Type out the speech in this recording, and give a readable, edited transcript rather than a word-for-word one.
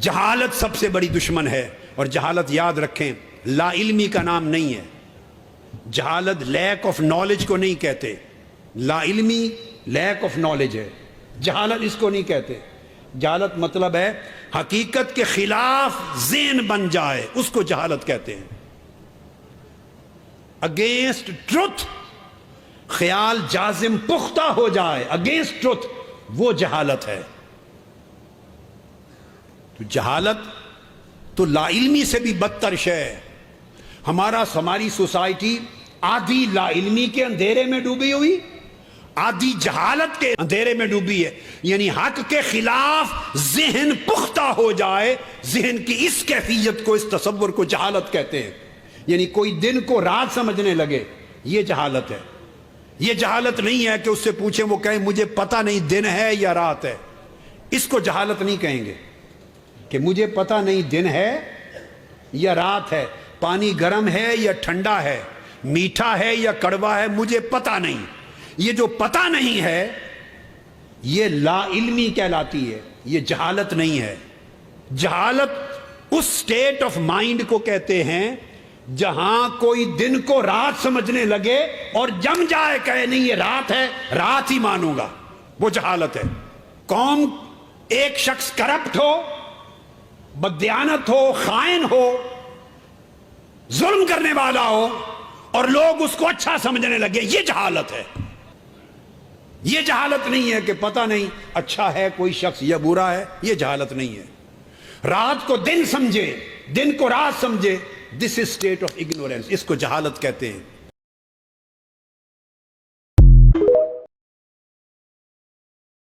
جہالت سب سے بڑی دشمن ہے. اور جہالت یاد رکھیں لا علمی کا نام نہیں ہے. جہالت لیک آف نالج کو نہیں کہتے. لا علمی لیک آف نالج ہے, جہالت اس کو نہیں کہتے. جہالت مطلب ہے حقیقت کے خلاف ذہن بن جائے, اس کو جہالت کہتے ہیں. اگینسٹ ٹروتھ خیال جازم پختہ ہو جائے, اگینسٹ ٹروتھ, وہ جہالت ہے. تو جہالت تو لا علمی سے بھی بدتر شے ہے. ہماری سوسائٹی آدھی لا علمی کے اندھیرے میں ڈوبی ہوئی, آدھی جہالت کے اندھیرے میں ڈوبی ہے. یعنی حق کے خلاف ذہن پختہ ہو جائے, ذہن کی اس کیفیت کو, اس تصور کو جہالت کہتے ہیں. یعنی کوئی دن کو رات سمجھنے لگے, یہ جہالت ہے. یہ جہالت نہیں ہے کہ اس سے پوچھیں وہ کہیں مجھے پتہ نہیں دن ہے یا رات ہے. اس کو جہالت نہیں کہیں گے کہ مجھے پتہ نہیں دن ہے یا رات ہے, پانی گرم ہے یا ٹھنڈا ہے, میٹھا ہے یا کڑوا ہے, مجھے پتہ نہیں. یہ جو پتہ نہیں ہے یہ لا علمی کہلاتی ہے, یہ جہالت نہیں ہے. جہالت اس سٹیٹ آف مائنڈ کو کہتے ہیں جہاں کوئی دن کو رات سمجھنے لگے اور جم جائے, کہے نہیں یہ رات ہے, رات ہی مانوں گا, وہ جہالت ہے. قوم ایک شخص کرپٹ ہو, بددیانت ہو, خائن ہو, ظلم کرنے والا ہو, اور لوگ اس کو اچھا سمجھنے لگے, یہ جہالت ہے. یہ جہالت نہیں ہے کہ پتہ نہیں اچھا ہے کوئی شخص یا برا ہے, یہ جہالت نہیں ہے. رات کو دن سمجھے, دن کو رات سمجھے, دس از اسٹیٹ آف اگنورینس, اس کو جہالت کہتے ہیں.